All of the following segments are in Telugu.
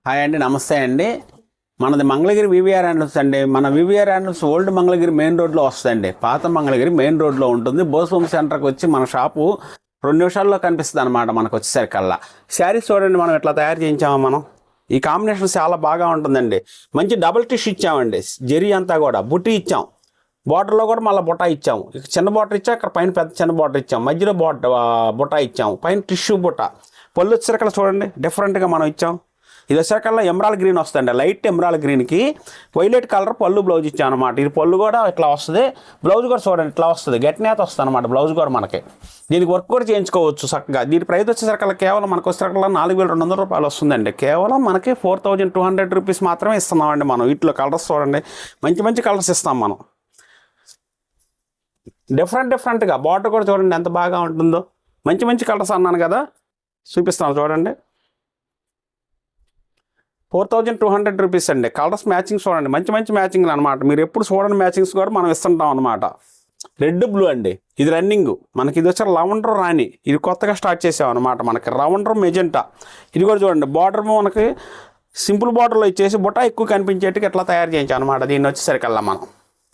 హాయ్ అండి, నమస్తే అండి. మనది మంగళగిరి వివిఆర్ హ్యాండ్లూమ్స్ అండి. మన VVR handlooms old Mangalagiri main రోడ్లో వస్తుందండి. పాత మంగళగిరి మెయిన్ రోడ్లో ఉంటుంది. బోస్హోమ్ సెంటర్కి వచ్చి మన షాపు 2 నిమిషాల్లో కనిపిస్తుంది అనమాట. మనకు వచ్చేసరికల్లా శారీస్ చూడండి, మనం ఎట్లా తయారు చేయించామో మనం. ఈ కాంబినేషన్ చాలా బాగా ఉంటుందండి. మంచి డబుల్ టిష్ ఇచ్చామండి. జరీ అంతా కూడా బుట్టి ఇచ్చాం. బార్డర్లో కూడా మళ్ళీ బుట్ట ఇచ్చాము. చిన్న బార్డర్ ఇచ్చాం, అక్కడ పైన పెద్ద చిన్న బార్డర్ ఇచ్చాం, మధ్యలో బుట్ట ఇచ్చాము, పైన టిష్యూ బుట్ట. పళ్ళు వచ్చేసరికల్లా చూడండి డిఫరెంట్గా మనం ఇచ్చాం. ఇది వచ్చేసరికల్లా ఎమరాల్డ్ గ్రీన్ వస్తుందండి. లైట్ ఎమరాల్డ్ గ్రీన్కి వైలెట్ కలర్ పళ్ళు బ్లౌజ్ ఇచ్చాం అనమాట. ఇది పళ్ళు కూడా ఇట్లా వస్తుంది, బ్లౌజ్ కూడా చూడండి ఇట్లా వస్తుంది, గట్టినేత వస్తుంది అనమాట బ్లౌజ్ కూడా మనకి. దీనికి వర్క్ కూడా చేయించుకోవచ్చు చక్కగా. దీని ప్రైస్ వచ్చేసరికల్లా కేవలం మనకు వచ్చేసరికల్లా 4,200 రూపాయలు వస్తుందండి. కేవలం మనకి 4,200 రూపీస్ మాత్రమే ఇస్తున్నామండి మనం. వీటిలో కలర్స్ చూడండి, మంచి మంచి కలర్స్ ఇస్తాం మనం. డిఫరెంట్గా బార్డర్ కూడా చూడండి ఎంత బాగా ఉంటుందో. మంచి మంచి కలర్స్ అన్నాను కదా, చూపిస్తాను చూడండి. 4,200 రూపీస్ అండి. కలర్స్ మ్యాచింగ్స్ చూడండి, మంచి మంచి మ్యాచింగ్లు అనమాట. మీరు ఎప్పుడు చూడండి మ్యాచింగ్స్ కూడా మనం ఇస్తుంటాం అనమాట. రెడ్ బ్లూ అండి, ఇది రన్నింగ్ మనకి. ఇది వచ్చి లవెండర్ రాణి, ఇది కొత్తగా స్టార్ట్ చేసాం అనమాట. మనకి లవెండర్ మెజెంటా, ఇది కూడా చూడండి. బార్డర్ మనకి సింపుల్ బార్డర్లో ఇచ్చేసి బుట్ట ఎక్కువ కనిపించేట్టుగా ఎట్లా తయారు చేయించాం అనమాట. దీన్ని వచ్చేసరికల్లా మనం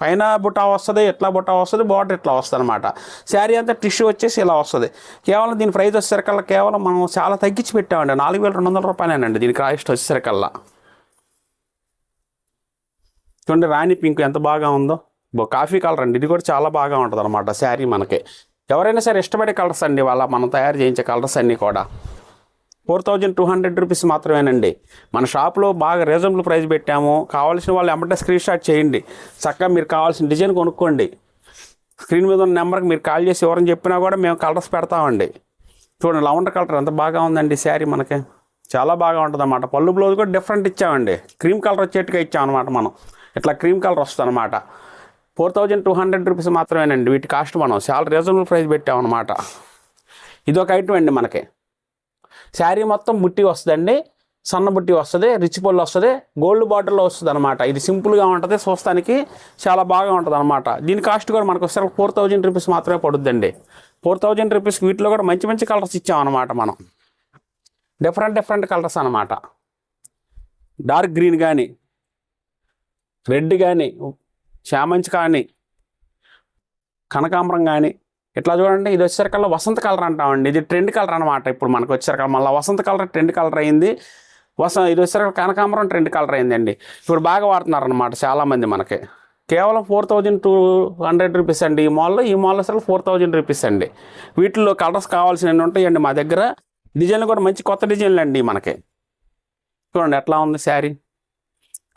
పైన బుట్ట వస్తుంది, ఎట్లా బుట్ట వస్తుంది, బార్డర్ ఇట్లా వస్తుంది అనమాట. శారీ అంతా టిష్యూ వచ్చేసి ఇలా వస్తుంది. కేవలం దీని ప్రైస్ వచ్చేసరికల్లా కేవలం మనం చాలా తగ్గించి పెట్టామండి. 4,200 రూపాయలేనండి దీనికి కాస్ట్ వచ్చేసరికల్లా. చూడండి రాణి పింక్ ఎంత బాగా ఉందో, కాఫీ కలర్ అండి. ఇది కూడా చాలా బాగా ఉంటుంది అనమాట శారీ మనకి. ఎవరైనా సరే ఇష్టపడే కలర్స్ అండి వాళ్ళ మనం తయారు చేయించే కలర్స్ అన్నీ కూడా. 4,200 రూపీస్ మాత్రమేనండి. మన షాప్లో బాగా రీజనబుల్ ప్రైస్ పెట్టాము. కావాల్సిన వాళ్ళు ఎమ్మటే స్క్రీన్ షాట్ చేయండి. చక్కగా మీరు కావాల్సిన డిజైన్ కొనుక్కోండి. స్క్రీన్ మీద ఉన్న నెంబర్కి మీరు కాల్ చేసి ఎవరైనా చెప్పినా కూడా మేము కలర్స్ పెడతామండి. చూడండి లవెండర్ కలర్ ఎంత బాగా ఉందండి శారీ మనకి. చాలా బాగా ఉంటుంది అన్నమాట. పళ్ళు బ్లౌజ్ కూడా డిఫరెంట్ ఇచ్చామండి. క్రీమ్ కలర్ వచ్చేట్టుగా ఇచ్చాం అనమాట మనం. ఇట్లా క్రీమ్ కలర్ వస్తుంది అనమాట. 4,200 రూపీస్ మాత్రమేనండి వీటి కాస్ట్. మనం చాలా రీజనబుల్ ప్రైస్ పెట్టామన్నమాట. ఇదొక ఐటమ్ అండి మనకి. శారీ మొత్తం బుట్టి వస్తుందండి, సన్న బుట్టి వస్తుంది, రిచ్ పళ్ళు వస్తుంది, గోల్డ్ బార్డర్లో వస్తుంది అనమాట. ఇది సింపుల్గా ఉంటుంది, చూస్తానికి చాలా బాగా ఉంటుంది అనమాట. దీని కాస్ట్ కూడా మనకు వస్తే 4,000 రూపీస్ మాత్రమే పడుద్దండి. 4,000 రూపీస్కి వీటిలో కూడా మంచి మంచి కలర్స్ ఇచ్చామన్నమాట మనం. డిఫరెంట్ కలర్స్ అనమాట. డార్క్ గ్రీన్ కానీ, రెడ్ కానీ, చామంతి కానీ, కనకాంబరం కానీ, ఇట్లా చూడండి. ఇది వచ్చేసరికల్లా వసంత కలర్ అంటామండి. ఇది ట్రెండ్ కలర్ అనమాట. ఇప్పుడు మనకు వచ్చేసరికల్లా మళ్ళీ వసంత కలర్ ట్రెండ్ కలర్ అయింది. ఇది వచ్చేసరికి కనకాంబరం ట్రెండ్ కలర్ అయిందండి. ఇప్పుడు బాగా వాడుతున్నారు అనమాట చాలామంది మనకి. కేవలం 4,200 రూపీస్ అండి ఈ మాల్లో అసలు 4,000 రూపీస్ అండి. వీటిల్లో కలర్స్ కావాల్సినవి ఉంటాయండి మా దగ్గర. డిజైన్లు కూడా మంచి కొత్త డిజైన్లు అండి మనకి. చూడండి ఎట్లా ఉంది శారీ.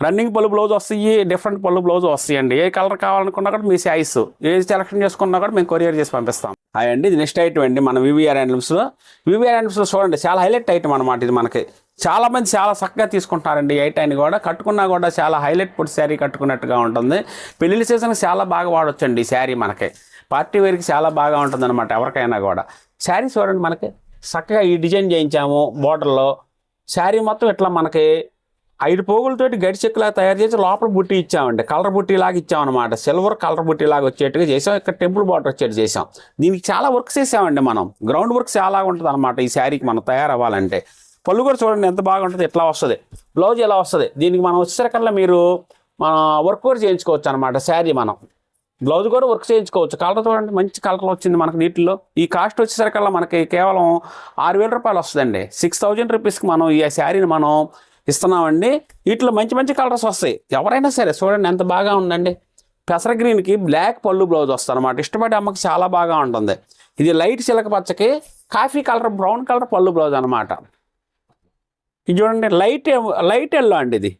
రన్నింగ్ పళ్ళు బ్లౌజ్ వస్తాయి, డిఫరెంట్ పళ్ళు బ్లౌజ్ వస్తాయండి. ఏ కలర్ కావాలనుకున్నా కూడా మీ సైజు ఏది సెలెక్షన్ చేసుకున్నా కూడా మేము కొరియర్ చేసి పంపిస్తాం. హాయ్ అండి, ఇది నెక్స్ట్ ఐటమ్ అండి మన వివిఆర్ హ్యాండ్లూమ్స్లో. వివిఆర్ హ్యాండ్లూమ్స్లో చూడండి చాలా హైలైట్ ఐటమ్ అనమాట. ఇది మనకి చాలామంది చాలా చక్కగా తీసుకుంటారండి. ఈ ఐటాన్ని కూడా కట్టుకున్నా కూడా చాలా హైలైట్ పొడి శారీ కట్టుకున్నట్టుగా ఉంటుంది. పెళ్లి సీజన్కి చాలా బాగా వాడొచ్చండి ఈ శారీ మనకి. పార్టీ వేర్కి చాలా బాగా ఉంటుంది అనమాట ఎవరికైనా కూడా. శారీ చూడండి మనకి చక్కగా ఈ డిజైన్ చేయించాము బార్డర్లో. శారీ మొత్తం ఇట్లా మనకి 5 పోగులతోటి గడి చెక్కులాగా తయారు చేసి లోపల బుట్టి ఇచ్చామండి. కలర్ బుట్టిలాగా ఇచ్చామన్నమాట. సిల్వర్ కలర్ బుట్టిలాగా వచ్చేట్టుగా చేసాం. ఇక్కడ టెంపుల్ బార్డర్ వచ్చేట్టు చేసాం. దీనికి చాలా వర్క్స్ చేసామండి మనం. గ్రౌండ్ వర్క్ చాలా ఉంటుంది అనమాట ఈ శారీకి మనం తయారవ్వాలంటే. పళ్ళు కూడా చూడండి ఎంత బాగా ఉంటుంది, ఎట్లా వస్తుంది. బ్లౌజ్ ఎలా వస్తుంది. దీనికి మనం వచ్చేసరికల్లా మీరు వర్క్ కూడా చేయించుకోవచ్చు అనమాట. శారీ మనం బ్లౌజ్ కూడా వర్క్ చేయించుకోవచ్చు. కలర్ చూడండి మంచి కలర్ వచ్చింది మనకి నీటిలో. ఈ కాస్ట్ వచ్చేసరికల్లా మనకి కేవలం 6,000 రూపాయలు వస్తుందండి. 6,000 రూపీస్కి మనం ఈ శారీని మనం ఇస్తున్నామండి. వీటిలో మంచి మంచి కలర్స్ వస్తాయి. ఎవరైనా సరే చూడండి ఎంత బాగా ఉందండి. పెసర గ్రీన్కి బ్లాక్ పళ్ళు బ్లౌజ్ వస్తుంది అనమాట. ఇష్టపడే అమ్మకి చాలా బాగా ఉంటుంది. ఇది లైట్ చిలక పచ్చకి కాఫీ కలర్ బ్రౌన్ కలర్ పళ్ళు బ్లౌజ్ అనమాట. ఇది చూడండి లైట్ ఎల్లో అండి. ఇది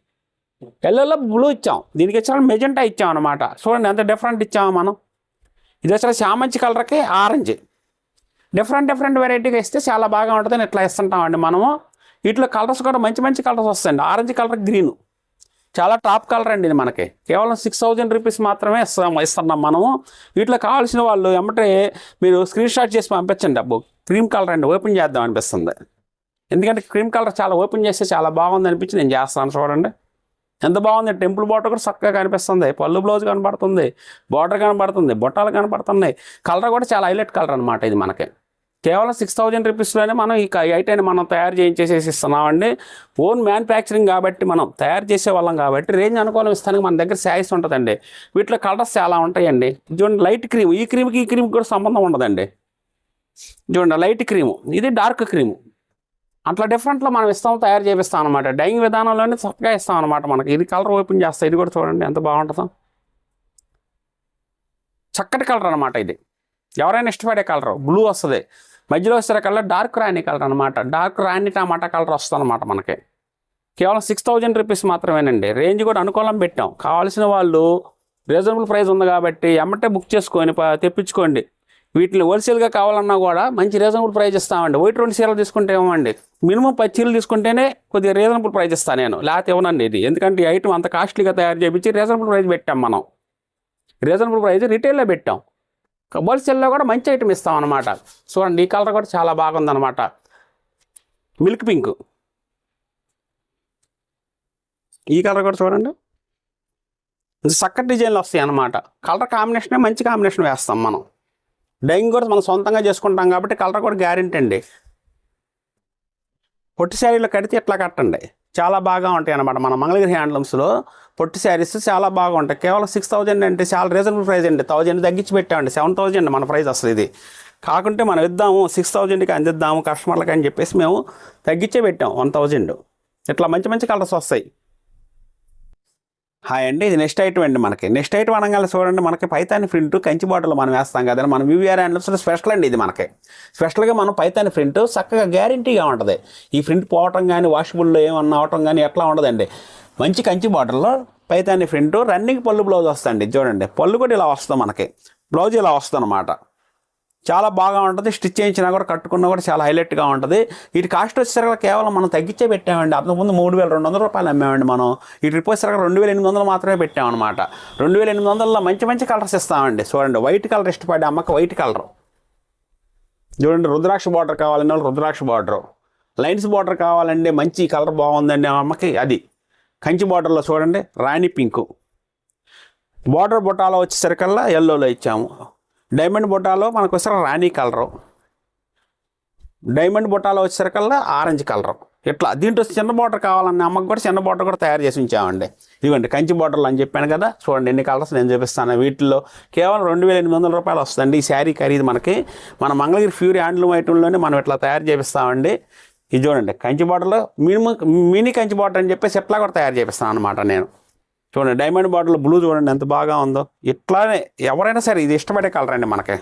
ఎల్లోలో బ్లూ ఇచ్చాం. దీనికి వచ్చి మెజెంటా ఇచ్చాం అనమాట. చూడండి ఎంత డిఫరెంట్ ఇచ్చాము మనం. ఇది వచ్చి చామంతి కలర్కి ఆరెంజ్. డిఫరెంట్ వెరైటీగా ఇస్తే చాలా బాగా ఉంటుందని ఇట్లా ఇస్తుంటామండి మనము. వీటిలో కలర్స్ కూడా మంచి మంచి కలర్స్ వస్తాయండి. ఆరెంజ్ కలర్, గ్రీను చాలా టాప్ కలర్ అండి ఇది మనకి. కేవలం 6,000 రూపీస్ మాత్రమే ఇస్తున్నాం మనము. వీటిలో కావాల్సిన వాళ్ళు ఎమ్మటే మీరు స్క్రీన్ షాట్ చేసి పంపించండి. అబ్బో క్రీమ్ కలర్ అండి, ఓపెన్ చేద్దాం అనిపిస్తుంది. ఎందుకంటే క్రీమ్ కలర్ చాలా ఓపెన్ చేస్తే చాలా బాగుంది అనిపించి నేను చేస్తాను. చూడండి ఎంత బాగుంది. టెంపుల్ బార్డర్ కూడా చక్కగా కనిపిస్తుంది. పళ్ళు బ్లౌజ్ కనబడుతుంది, బార్డర్ కనబడుతుంది, బొట్టాలు కనబడుతున్నాయి. కలర్ కూడా చాలా హైలైట్ కలర్ అనమాట ఇది మనకి. కేవలం 6,000 రూపీస్లోనే మనం ఈ ఐటెం మనం తయారు చేయించేసేసి ఇస్తున్నామండి. ఓన్ మ్యానుఫ్యాక్చరింగ్ కాబట్టి మనం తయారు చేసే వాళ్ళం కాబట్టి రేంజ్ అనుకూలం ఇస్తానికి మన దగ్గర శారీస్ ఉంటుందండి. వీటిలో కలర్స్ చాలా ఉంటాయండి. చూడండి లైట్ క్రీమ్, ఈ క్రీమ్కి కూడా సంబంధం ఉండదండి. చూడండి లైట్ క్రీము, ఇది డార్క్ క్రీము, అట్లా డిఫరెంట్లో మనం తయారు చేపిస్తాం అనమాట. డైయింగ్ విధానంలోనే చక్కగా ఇస్తాం అనమాట. మనకి ఇది కలర్ ఓపెన్ చేస్తాం, ఇది కూడా చూడండి ఎంత బాగుంటుందో, చక్కటి కలర్ అనమాట. ఇది ఎవరైనా ఇష్టపడే కలర్, బ్లూ వస్తుంది, మధ్యలో వచ్చే కలర్ డార్క్ రాణి కలర్ అనమాట. డార్క్ రాణి టమాటా కలర్ వస్తుంది అనమాట మనకి. కేవలం 6,000 రూపీస్ మాత్రమేనండి. రేంజ్ కూడా అనుకూలం పెట్టాం. కావాల్సిన వాళ్ళు రీజనబుల్ ప్రైస్ ఉంది కాబట్టి ఎమ్మటే బుక్ చేసుకొని తెప్పించుకోండి. వీటిని హోల్సేల్గా కావాలన్నా కూడా మంచి రీజనబుల్ ప్రైస్ ఇస్తామండి. 1-2 చీరలు తీసుకుంటే ఏమండి, మినిమం 10 చీరలు తీసుకుంటేనే కొద్దిగా రీజనబుల్ ప్రైస్ ఇస్తాను నేను, లేకపోతే ఇవ్వనండి ఇది. ఎందుకంటే ఈ ఐటమ్ అంత కాస్ట్లీగా తయారు చేయించి రీజనబుల్ ప్రైస్ పెట్టాం మనం. రీజనబుల్ ప్రైస్ రిటైల్లో పెట్టాం, హోల్సేల్లో కూడా మంచి ఐటమ్ ఇస్తాం అనమాట. చూడండి ఈ కలర్ కూడా చాలా బాగుందన్నమాట, మిల్క్ పింక్. ఈ కలర్ కూడా చూడండి చక్కటి డిజైన్లు వస్తాయి అన్నమాట. కలర్ కాంబినేషనే మంచి కాంబినేషన్ వేస్తాం మనం. డైయింగ్ కూడా మనం సొంతంగా చేసుకుంటాం కాబట్టి కలర్ కూడా గ్యారెంటీ అండి. పొట్టి శారీలో కడితే ఇట్లా కట్టండి, చాలా బాగా ఉంటాయి అన్నమాట. మన మంగళగిరి హ్యాండ్లూమ్స్లో పొట్టి శారీస్ చాలా బాగుంటాయి. కేవలం 6,000 అంటే చాలా రీజనబుల్ ప్రైస్ అండి. 1,000 తగ్గించి పెట్టామండి, 7,000 మన ప్రైస్ అసలు ఇది. కాకుంటే మనం ఇద్దాము 6,000కి అందిద్దాము కస్టమర్లకి అని చెప్పేసి మేము తగ్గించే పెట్టాం 1,000. ఇట్లా మంచి మంచి కలర్స్ వస్తాయి. హాయ్ అండి, ఇది నెక్స్ట్ ఐటమ్ అండి. మనకి నెక్స్ట్ ఐటమ్ అనగానే చూడండి, మనకి పైతాని ప్రింట్ కంచి బాటలో మనం వేస్తాం కదా, మనం వివిఆర్ హ్యాండ్లూమ్స్లో స్పెషల్ అండి ఇది. మనకి స్పెషల్గా మనం పైతాని ప్రింట్ చక్కగా గ్యారంటీగా ఉంటుంది. ఈ ప్రింట్ పోవటం కానీ వాషబుల్లో ఏమన్నా అవటం కానీ ఎట్లా ఉండదండి. మంచి కంచి బాటల్లో పైతాని ప్రింట్, రన్నింగ్ పళ్ళు బ్లౌజ్ వస్తుంది. చూడండి పళ్ళు కూడా ఇలా వస్తుంది, మనకి బ్లౌజ్ ఇలా వస్తుంది అన్నమాట. చాలా బాగా ఉంటుంది. స్టిచ్ చేయించినా కూడా కట్టుకున్నా కూడా చాలా హైలైట్గా ఉంటుంది. వీటి కాస్ట్ వచ్చేసరికి కేవలం మనం తగ్గించే పెట్టామండి. అంతకుముందు 3,200 రూపాయలు అమ్మామండి మనం. ఈ ట్రిప్ వచ్చేసరికి 2,800 మాత్రమే పెట్టామన్నమాట. 2,800లో మంచి మంచి కలర్స్ ఇస్తామండి. చూడండి వైట్ కలర్ ఇష్టపడే అమ్మకి వైట్ కలర్. చూడండి రుద్రాక్ష బార్డర్ కావాలండి వాళ్ళు రుద్రాక్ష బార్డర్, లైన్స్ బార్డర్ కావాలండి మంచి కలర్ బాగుందండి అమ్మకి అది. కంచి బార్డర్లో చూడండి రాణి పింకు, బార్డర్ బొటాలో వచ్చేసరికల్లా ఎల్లోలో ఇచ్చాము. డైమండ్ బొటాలో మనకు వచ్చేసరికి రాణి కలరు, డైమండ్ బొటాలో వచ్చేసరికల్లా ఆరెంజ్ కలరు. ఇట్లా దీంట్లో చిన్న బార్డర్ కావాలన్న అమ్మకి కూడా చిన్న బార్డర్ కూడా తయారు చేసి ఉంచామండి. ఇదిగోండి కంచి బార్డర్లు అని చెప్పాను కదా, చూడండి ఎన్ని కలర్స్ నేను చూపిస్తాను. వీటిలో కేవలం 2,800 రూపాయలు వస్తుందండి ఈ శారీ ఖరీదు మనకి. మన మంగళగిరి ప్యూర్ హ్యాండ్లూమ్ ఐటెంలోనే మనం ఇట్లా తయారు చేపిస్తామండి. ఇది చూడండి కంచి బార్డర్లో మినీ కంచి బార్డర్ అని చెప్పేసి ఎట్లా కూడా తయారు చేపిస్తాను అనమాట నేను. చూడండి డైమండ్ బార్డర్లో బ్లూ చూడండి ఎంత బాగా ఉందో. ఇట్లానే ఎవరైనా సరే ఇది ఇష్టపడే కలర్ అండి, మనకి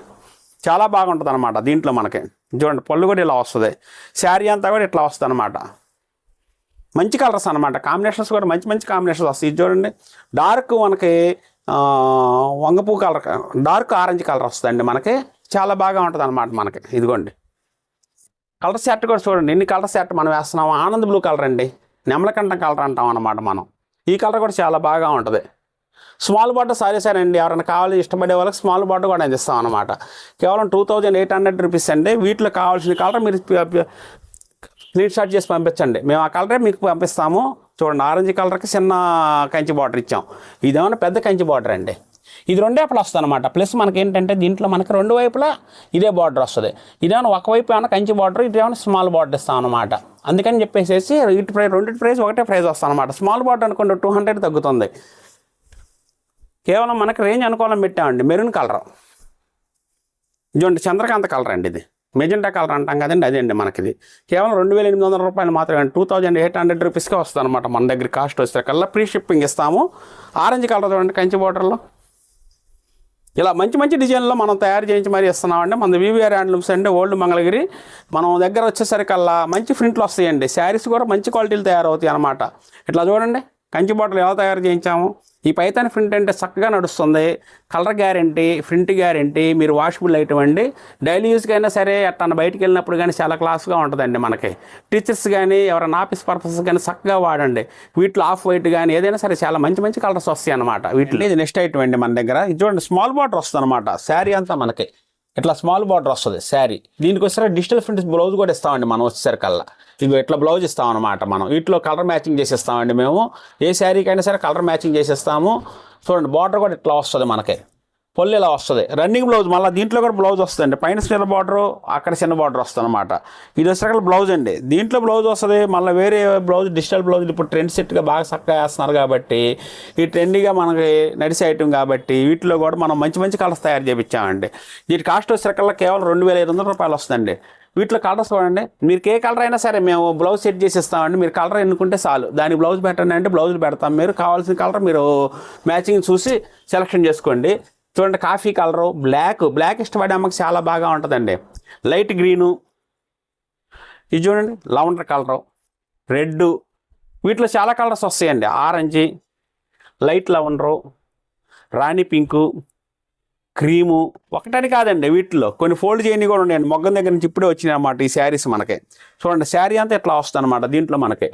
చాలా బాగుంటుంది అనమాట. దీంట్లో మనకి చూడండి పళ్ళు కూడా ఇలా వస్తుంది, శారీ అంతా కూడా ఇట్లా వస్తుంది అనమాట. మంచి కలర్స్ అనమాట, కాంబినేషన్స్ కూడా మంచి మంచి కాంబినేషన్స్ వస్తాయి. ఇది చూడండి డార్క్ మనకి వంగపూ కలర్, డార్క్ ఆరెంజ్ కలర్ వస్తుందండి మనకి, చాలా బాగా ఉంటుంది అనమాట మనకి. ఇదిగోండి కలర్ సెట్ కూడా చూడండి ఎన్ని కలర్ సెట్ మనం వేస్తున్నాము. ఆనంద్ బ్లూ కలర్ అండి, నెమలకంఠం కలర్ అంటాం అనమాట మనం. ఈ కలర్ కూడా చాలా బాగా ఉంటుంది. స్మాల్ బార్డర్ సారీస్ అండి, ఎవరైనా కావాలి ఇష్టపడే వాళ్ళకి స్మాల్ బార్డర్ కూడా అందిస్తాం అనమాట. కేవలం 2,800 రూపీస్ అండి. వీటిలో కావాల్సిన కలర్ మీరు స్క్రీన్ షాట్ చేసి పంపించండి, మేము ఆ కలరే మీకు పంపిస్తాము. చూడండి ఆరెంజ్ కలర్కి చిన్న కంచి బార్డర్ ఇచ్చాం, ఇదేమన్నా పెద్ద కంచి బార్డర్ అండి. ఇది రెండే వైపులా వస్తుంది అనమాట. ప్లస్ మనకి ఏంటంటే దీంట్లో మనకి రెండు వైపులా ఇదే బార్డర్ వస్తుంది. ఇదేమన్నా ఒకవైపు ఏమైనా కంచి బార్డర్, ఇదేమన్నా స్మాల్ బార్డర్ ఇస్తాం అనమాట. అందుకని చెప్పేసి రెండింటి ప్రైస్ ఒకటే ప్రైస్ వస్తాం అనమాట. స్మాల్ బార్డర్ అనుకోండి 200 తగ్గుతుంది. కేవలం మనకి రేంజ్ అనుకూలం పెట్టామండి. మెరూన్ కలర్ చూడండి, చంద్రకాంత కలర్ అండి, ఇది మెజెంటా కలర్ అంటాం కదండి, అదే అండి మనకి. ఇది కేవలం 2,800 రూపాయలు మాత్రమే, 2,800 రూపీస్కే వస్తుంది అనమాట మన దగ్గర. కాస్ట్ వచ్చేసరికల్లా ఫ్రీ షిప్పింగ్ ఇస్తాము. ఆరెంజ్ కలర్ చూడండి కంచి బార్డర్లో ఇలా మంచి మంచి డిజైన్లో మనం తయారు చేయించి మరీ ఇస్తున్నామండి. మన వివిఆర్ హ్యాండ్లూమ్స్ అండి, ఓల్డ్ మంగళగిరి. మనం దగ్గర వచ్చేసరికల్లా మంచి ప్రింట్లు వస్తాయండి. శారీస్ కూడా మంచి క్వాలిటీలు తయారవుతాయి అనమాట. ఇట్లా చూడండి కంచి బార్డర్లు ఎలా తయారు చేయించాము. ఈ పైతాని ప్రింట్ అంటే చక్కగా నడుస్తుంది, కలర్ గ్యారంటీ, ప్రింట్ గ్యారంటీ, మీరు వాషబుల్ ఐటమ్ అండి. డైలీ యూస్కి అయినా సరే అట్లా బయటికి వెళ్ళినప్పుడు కానీ చాలా క్లాస్గా ఉంటుందండి మనకి. టీచర్స్ కానీ ఎవరైనా ఆఫీస్ పర్పస్ కానీ చక్కగా వాడండి. వీటిలో ఆఫ్ వైట్ కానీ ఏదైనా సరే చాలా మంచి మంచి కలర్స్ వస్తాయి అనమాట వీటిలో. ఇది నెక్స్ట్ ఐటమ్ అండి మన దగ్గర. ఇది చూడండి స్మాల్ బార్డర్ వస్తుంది అనమాట. శారీ అంతా మనకి ఇట్లా స్మాల్ బార్డర్ వస్తుంది శారీ. దీనికి వచ్చేసరికి డిజిటల్ ప్రింట్ బ్లౌజ్ కూడా ఇస్తామండి మనం వచ్చేసరికల్లా. ఇవి ఇట్లా బ్లౌజ్ ఇస్తాం అనమాట మనం. వీటిలో కలర్ మ్యాచింగ్ చేసేస్తామండి మేము. ఏ శారీకైనా సరే కలర్ మ్యాచింగ్ చేసేస్తాము. చూడండి బార్డర్ కూడా ఇట్లా వస్తుంది మనకి. పళ్ళు ఇలా వస్తుంది. రన్నింగ్ బ్లౌజ్ మళ్ళీ దీంట్లో కూడా బ్లౌజ్ వస్తుందండి. పైన చిన్న బార్డరు, అక్కడ చిన్న బార్డర్ వస్తుంది అనమాట. ఇది వచ్చేసరికి బ్లౌజ్ అండి. దీంట్లో బ్లౌజ్ వస్తుంది. మళ్ళీ వేరే బ్లౌజ్ డిజిటల్ బ్లౌజ్ ఇప్పుడు ట్రెండ్ సెట్గా బాగా చక్కగా వేస్తున్నారు కాబట్టి, ఈ ట్రెండీగా మనకి నడిచే ఐటమ్ కాబట్టి వీటిలో కూడా మనం మంచి మంచి కలర్స్ తయారు చేయించామండి. వీటి కాస్ట్ వచ్చేసరికి కేవలం 2500 రూపాయలు వస్తుందండి. వీటిలో కలర్స్ చూడండి. మీరు ఏ కలర్ అయినా సరే మేము బ్లౌజ్ సెట్ చేసి ఇస్తామండి. మీరు కలర్ ఎన్నుకుంటే చాలు, దానికి బ్లౌజ్ పెట్టండి అంటే బ్లౌజులు పెడతాం. మీరు కావాల్సిన కలర్ మీరు మ్యాచింగ్ చూసి సెలెక్షన్ చేసుకోండి. చూడండి, కాఫీ కలరు, బ్లాక్ ఇష్టపడే అమ్మకి చాలా బాగా ఉంటుందండి. లైట్ గ్రీను, ఇది చూడండి లెవెండర్ కలరు, రెడ్, వీటిలో చాలా కలర్స్ వస్తాయండి. ఆరెంజ్, లైట్ లెవెండరు, రాణి పింకు, క్రీము, ఒకటని కాదండి. వీటిలో కొన్ని ఫోల్డ్ చేయని కూడా ఉన్నాయండి. మొగ్గం దగ్గర నుంచి ఇప్పుడే వచ్చినాయి అన్నమాట ఈ శారీస్ మనకి. చూడండి, శారీ అంతా ఇట్లా వస్తుంది అనమాట. దీంట్లో మనకి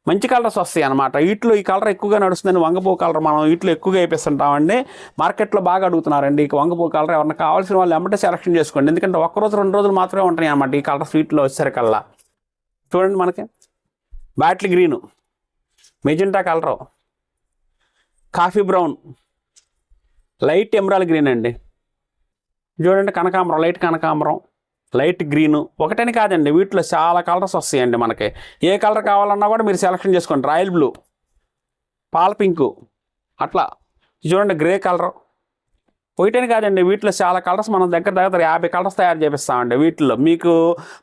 మంచి కలర్స్ వస్తాయి అనమాట. వీటిలో ఈ కలర్ ఎక్కువగా నడుస్తుందని వంగపూ కలర్ మనం వీటిలో ఎక్కువగా వేపిస్తుంటామండి. మార్కెట్లో బాగా అడుగుతున్నారండి ఈ వంగపూ కలర్. ఎవరైనా కావాల్సిన వాళ్ళు ఎమ్మటే సెలెక్షన్ చేసుకోండి. ఎందుకంటే ఒక్కరోజు 2 రోజులు మాత్రమే ఉంటాయి అనమాట ఈ కలర్స్ వీటిలో వచ్చేసరికల్లా. చూడండి, మనకి bottle green, magenta colour, coffee brown, light emerald green అండి. చూడండి, కనకాంబరం, లైట్ కనకాంబరం, లైట్ గ్రీను, ఒకటని కాదండి. వీటిలో చాలా కలర్స్ వస్తాయండి మనకి. ఏ కలర్ కావాలన్నా కూడా మీరు సెలెక్షన్ చేసుకోండి. రాయల్ బ్లూ, పాల పింకు, అట్లా చూడండి, గ్రే కలర్, ఒకటని కాదండి. వీటిలో చాలా కలర్స్ మనం దగ్గర 50 కలర్స్ తయారు చేపిస్తామండి. వీటిలో మీకు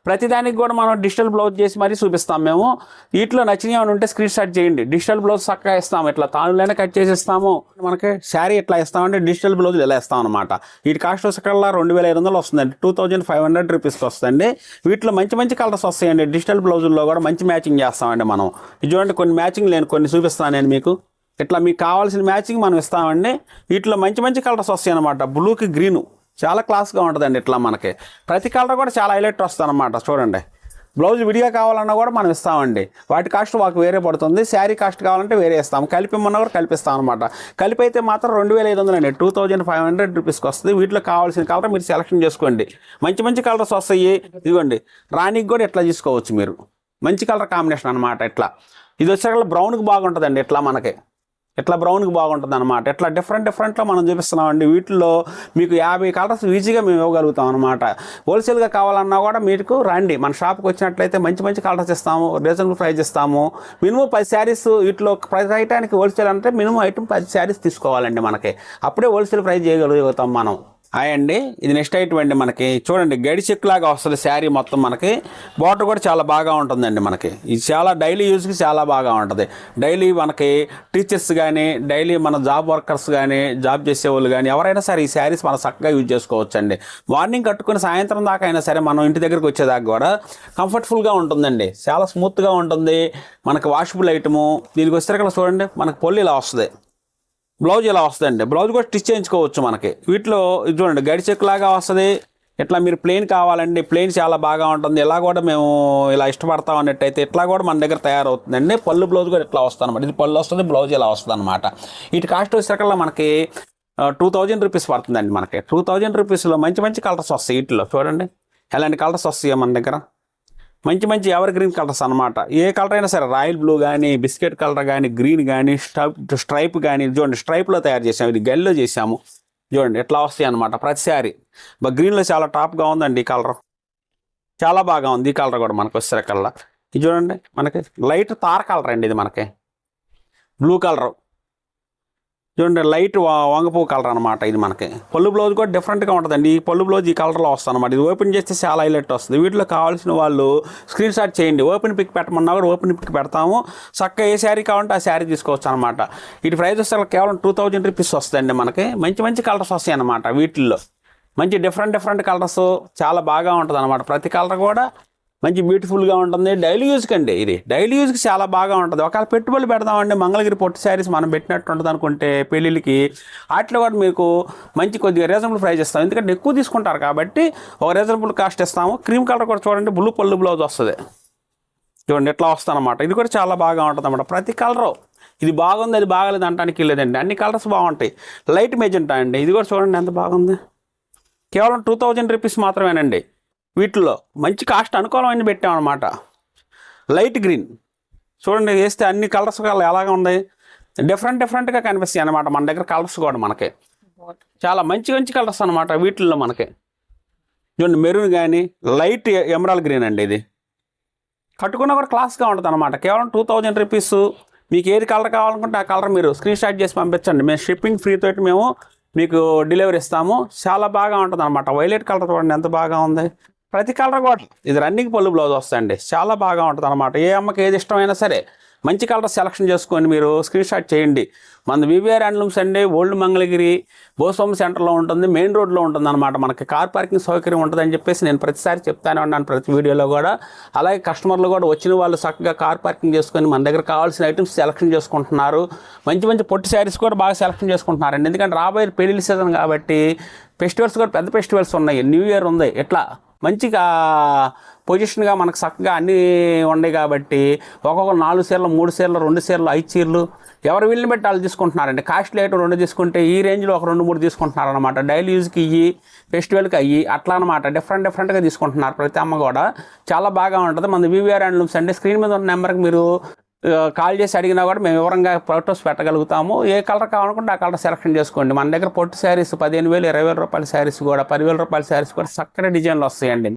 ప్రతిదానికి కూడా మనం డిజిటల్ బ్లౌజ్ చేసి మరీ చూపిస్తాం మేము. వీటిలో నచ్చినవి ఏమైనా ఉంటే స్క్రీన్ షాట్ చేయండి. డిజిటల్ బ్లౌజ్ చక్కగా ఇస్తాము. ఇట్లా తానులైనా కట్ చేసి ఇస్తాము. మనకి శారీ ఇట్లా ఇస్తామంటే డిజిటల్ బ్లౌజ్ ఇలా ఇస్తాం అనమాట. వీటి కాస్ట్ వచ్చేకల్లా 2500 వస్తుందండి. 2500 రూపీస్కి వస్తుంది. వీటిలో మంచి మంచి కలర్స్ వస్తాయండి. డిజిటల్ బ్లౌజుల్లో కూడా మంచి మ్యాచింగ్ చేస్తామండి మనం. ఇది చూడండి, కొన్ని మ్యాచింగ్ లేని కొన్ని చూపిస్తాను నేను మీకు. ఇట్లా మీకు కావాల్సిన మ్యాచింగ్ మనం ఇస్తామండి. వీటిలో మంచి మంచి కలర్స్ వస్తాయి అనమాట. బ్లూకి గ్రీను చాలా క్లాస్గా ఉంటుందండి. ఇట్లా మనకి ప్రతి కలర్ కూడా చాలా హైలైట్ వస్తుంది అనమాట. చూడండి, బ్లౌజ్ విడిగా కావాలన్నా కూడా మనం ఇస్తామండి. వాటి కాస్ట్ మాకు వేరే పడుతుంది. శారీ కాస్ట్ కావాలంటే వేరే ఇస్తాము. కలిపిమన్నా కూడా కలిపిస్తాం అనమాట. కలిపి అయితే మాత్రం 2500 అండి. 2500 రూపీస్కి వస్తుంది. వీటిలో కావాల్సిన కలర్ మీరు సెలెక్షన్ చేసుకోండి. మంచి మంచి కలర్స్ వస్తాయి. ఇదిగోండి, రాణికి కూడా ఇట్లా తీసుకోవచ్చు మీరు. మంచి కలర్ కాంబినేషన్ అనమాట. ఇట్లా ఇది వచ్చేసరికి బ్రౌన్కి బాగుంటుందండి. ఇట్లా మనకి ఇట్లా బ్రౌన్కి బాగుంటుంది అనమాట. ఇట్లా డిఫరెంట్లో మనం చూపిస్తున్నామండి. వీటిలో మీకు 50 కలర్స్ ఈజీగా మేము ఇవ్వగలుగుతాం అనమాట. హోల్సేల్గా కావాలన్నా కూడా మీకు రండి, మన షాప్కి వచ్చినట్లయితే మంచి మంచి కలర్స్ ఇస్తాము. రీజనబుల్ ప్రైస్ ఇస్తాము. మినిమం 10 శారీస్ వీటిలో ప్రైస్ ఐటానికి హోల్సేల్ అంటే మినిమం ఐటమ్ 10 శారీస్ తీసుకోవాలండి మనకి. అప్పుడే హోల్సేల్ ప్రైస్ చేయగలుగుతాం మనం. అండి, ఇది నెక్స్ట్ ఐటమ్ అండి. మనకి చూడండి, గడి చెక్ లాగా వస్తుంది శారీ మొత్తం. మనకి బార్డర్ కూడా చాలా బాగా ఉంటుందండి. మనకి ఇది చాలా డైలీ యూజ్కి చాలా బాగా ఉంటుంది. డైలీ మనకి టీచర్స్ కానీ, డైలీ మన జాబ్ వర్కర్స్ కానీ, జాబ్ చేసేవాళ్ళు కానీ ఎవరైనా సరే ఈ శారీస్ మనం చక్కగా యూజ్ చేసుకోవచ్చు అండి. మార్నింగ్ కట్టుకుని సాయంత్రం దాకా అయినా సరే మనం ఇంటి దగ్గరికి వచ్చేదాకా కూడా కంఫర్టబుల్గా ఉంటుందండి. చాలా స్మూత్గా ఉంటుంది. మనకి వాషబుల్ ఐటము. దీనికి వచ్చేసరికి చూడండి, మనకి పొల్లి ఇలా వస్తుంది. బ్లౌజ్ ఇలా వస్తుందండి. బ్లౌజ్ కూడా స్టిచ్ చేయించుకోవచ్చు మనకి. వీటిలో చూడండి, గడి చెక్ లాగా వస్తుంది. ఇట్లా మీరు ప్లెయిన్ కావాలండి, ప్లెయిన్ చాలా బాగా ఉంటుంది. ఇలా కూడా మేము ఇలా ఇష్టపడతాం అన్నట్టయితే ఇట్లా కూడా మన దగ్గర తయారవుతుందండి. పళ్ళు బ్లౌజ్ కూడా ఇట్లా వస్తుంది అనమాట. ఇది పళ్ళు వస్తుంది, బ్లౌజ్ ఇలా వస్తుంది అనమాట. వీటి కాస్ట్ వచ్చేసరికల్లా మనకి 2000 రూపీస్ పడుతుందండి. మనకి 2000 రూపీస్లో మంచి మంచి కలర్స్ వస్తాయి. వీటిలో చూడండి ఎలాంటి కలర్స్ వస్తాయో మన దగ్గర. మంచి మంచి ఎవర్ గ్రీన్ కలర్స్ అనమాట. ఏ కలర్ అయినా సరే, రాయల్ బ్లూ కానీ, బిస్కెట్ కలర్ కానీ, గ్రీన్ కానీ, స్ట్రైప్ కానీ. చూడండి, స్ట్రైప్లో తయారు చేసాము. ఇది గెల్లో చేసాము. చూడండి ఎట్లా వస్తాయి అనమాట ప్రతి శారీ. గ్రీన్లో చాలా టాప్గా ఉందండి ఈ కలర్. చాలా బాగా ఉంది ఈ కలర్ కూడా మనకు వచ్చేసరికల్లా. ఇది చూడండి, మనకి లైట్ తార కలర్ అండి. ఇది మనకి బ్లూ కలర్. చూడండి, లైట్ వంగపూ కలర్ అనమాట. ఇది మనకి పళ్ళు బ్లౌజ్ కూడా డిఫరెంట్గా ఉంటుందండి. ఈ పళ్ళు బ్లౌజ్ ఈ కలర్లో వస్తుంది అనమాట. ఇది ఓపెన్ చేస్తే చాలా హైలైట్ వస్తుంది. వీటిలో కావాల్సిన వాళ్ళు స్క్రీన్ షాట్ చేయండి. ఓపెన్ పిక్ పెట్టమన్నా కూడా ఓపెన్ పిక్ పెడతాము. చక్కగా ఏ శారీ కావాలంటే ఆ శారీ తీసుకోవచ్చు అనమాట. వీటి ప్రైస్ వస్తే కేవలం 2000 రూపీస్ వస్తుందండి. మనకి మంచి మంచి కలర్స్ వస్తాయి అనమాట. వీటిల్లో మంచి డిఫరెంట్ కలర్స్ చాలా బాగా ఉంటుంది అనమాట. ప్రతి కలర్ కూడా మంచి బ్యూటిఫుల్గా ఉంటుంది. డైలీ యూజ్కి అండి. ఇది డైలీ యూజ్కి చాలా బాగా ఉంటుంది. ఒకవేళ పెట్టుబడులు పెడదామండి, మంగళగిరి పొట్టి శారీస్ మనం పెట్టినట్టు ఉంటుంది అనుకుంటే పెళ్ళిళ్ళకి, వాటిలో కూడా మీకు మంచి కొద్దిగా రీజనబుల్ ప్రైస్ ఇస్తాం. ఎందుకంటే ఎక్కువ తీసుకుంటారు కాబట్టి ఒక రీజనబుల్ కాస్ట్ ఇస్తాము. క్రీమ్ కలర్ కూడా చూడండి, బ్లూ పళ్ళు బ్లౌజ్ వస్తుంది. చూడండి ఎట్లా వస్తుంది అనమాట. ఇది కూడా చాలా బాగా ఉంటుంది అనమాట. ప్రతి కలరు ఇది బాగుంది, అది బాగలేదు అంటానికి లేదండి. అన్ని కలర్స్ బాగుంటాయి. లైట్ మెజెంటా అండి. ఇది కూడా చూడండి ఎంత బాగుంది. కేవలం 2000 రూపీస్ మాత్రమేనండి. వీటిలో మంచి కాస్ట్ అనుకూలమైన పెట్టామన్నమాట. లైట్ గ్రీన్ చూడండి, వేస్తే అన్ని కలర్స్ ఎలాగ ఉంది, డిఫరెంట్గా కనిపిస్తాయి అన్నమాట మన దగ్గర కలర్స్ కూడా. మనకి చాలా మంచి మంచి కలర్స్ అనమాట వీటిల్లో మనకి. చూడండి మెరూన్ కానీ లైట్ ఎమరాల్డ్ గ్రీన్ అండి. ఇది కట్టుకున్నా కూడా క్లాస్గా ఉంటుంది అనమాట. కేవలం 2000 రూపీస్. మీకు ఏది కలర్ కావాలనుకుంటే ఆ కలర్ మీరు స్క్రీన్ షాట్ చేసి పంపించండి. మేము షిప్పింగ్ ఫ్రీ తోటి మేము మీకు డెలివరీ ఇస్తాము. చాలా బాగా ఉంటుంది అనమాట. వైలెట్ కలర్ చూడండి ఎంత బాగా ఉంది. ప్రతి కలర్ కూడా ఇది రన్నింగ్ పళ్ళు బ్లౌజ్ వస్తాయండి. చాలా బాగా ఉంటుంది అనమాట. ఏ అమ్మకి ఏది ఇష్టమైనా సరే మంచి కలర్ సెలెక్షన్ చేసుకొని మీరు స్క్రీన్ షాట్ చేయండి. మన వివిఆర్ హ్యాండ్లూమ్స్ అండి, ఓల్డ్ మంగళగిరి బోస్వామి సెంటర్లో ఉంటుంది, మెయిన్ రోడ్లో ఉంటుంది అనమాట. మనకి కార్ పార్కింగ్ సౌకర్యం ఉంటుందని చెప్పేసి నేను ప్రతిసారి చెప్తానే ఉన్నాను ప్రతి వీడియోలో కూడా. అలాగే కస్టమర్లు కూడా వచ్చిన వాళ్ళు చక్కగా కార్ పార్కింగ్ చేసుకొని మన దగ్గర కావాల్సిన ఐటమ్స్ సెలెక్షన్ చేసుకుంటున్నారు. మంచి మంచి పొట్టి శారీస్ కూడా బాగా సెలెక్షన్ చేసుకుంటున్నారండి. ఎందుకంటే రాబోయే పెళ్లి సీజన్ కాబట్టి ఫెస్టివల్స్ కూడా పెద్ద ఫెస్టివల్స్ ఉన్నాయి, న్యూ ఇయర్ ఉంది, ఇట్లా మంచిగా పొజిషన్గా మనకు చక్కగా అన్నీ ఉన్నాయి కాబట్టి ఒక్కొక్క 4 చీరలు 3 చీరలు 2 చీరలు 5 చీరలు ఎవరు వీళ్ళని బట్టి వాళ్ళు తీసుకుంటున్నారండి. కాస్ట్లీ ఐటమ్ 2 తీసుకుంటే ఈ రేంజ్లో ఒక 2-3 తీసుకుంటున్నారు అనమాట. డైలీ యూజ్కి ఇవి, ఫెస్టివల్కి అయ్యి అట్లా అనమాట. డిఫరెంట్గా తీసుకుంటున్నారు ప్రతి అమ్మ కూడా. చాలా బాగా ఉంటుంది. మన వివిఆర్ హ్యాండ్లూమ్స్ అండి. స్క్రీన్ మీద ఉన్న నెంబర్కి మీరు కాల్ చేసి అడిగినా కూడా మేము వివరంగా ఫొటోస్ పెట్టగలుగుతాము. ఏ కలర్ కావాలనుకుంటే ఆ కలర్ సెలెక్షన్ చేసుకోండి. మన దగ్గర పొట్టు శారీస్ 15,000 20,000 రూపాయల శారీస్ కూడా 10,000 రూపాయల శారీస్ కూడా చక్కటి డిజైన్లు వస్తాయండి.